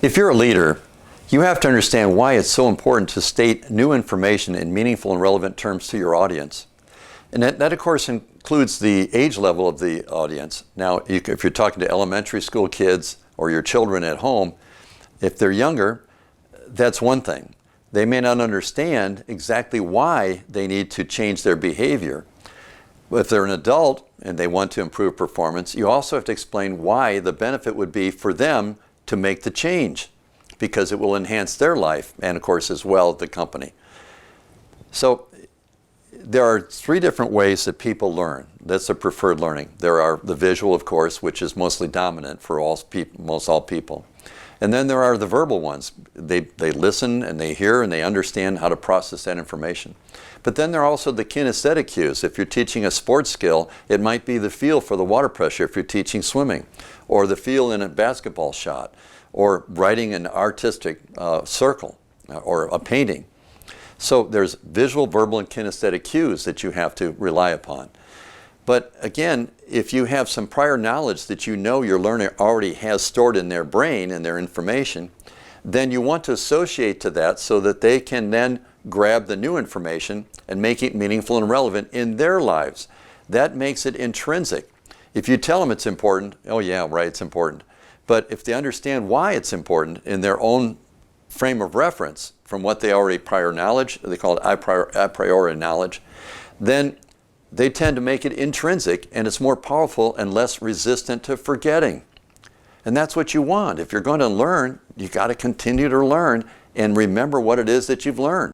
If you're a leader, you have to understand why it's so important to state new information in meaningful and relevant terms to your audience. And that of course, includes the age level of the audience. Now, if you're talking to elementary school kids or your children at home, if they're younger, that's one thing. They may not understand exactly why they need to change their behavior. If they're an adult and they want to improve performance, you also have to explain why the benefit would be for them to make the change, because it will enhance their life and, of course, as well, the company. So there are three different ways that people learn. That's the preferred learning. There are the visual, of course, which is mostly dominant for most all people. And then there are the verbal ones. They listen and they hear and they understand how to process that information. But then there are also the kinesthetic cues. If you're teaching a sports skill, it might be the feel for the water pressure if you're teaching swimming, or the feel in a basketball shot, or writing an artistic circle, or a painting. So there's visual, verbal, and kinesthetic cues that you have to rely upon. But again, if you have some prior knowledge that you know your learner already has stored in their brain and their information, then you want to associate to that so that they can then grab the new information and make it meaningful and relevant in their lives. That makes it intrinsic. If you tell them it's important, oh yeah, right, it's important. But if they understand why it's important in their own frame of reference from what they already prior knowledge, they call it a priori knowledge, then they tend to make it intrinsic, and it's more powerful and less resistant to forgetting. And that's what you want. If you're going to learn, you got to continue to learn and remember what it is that you've learned.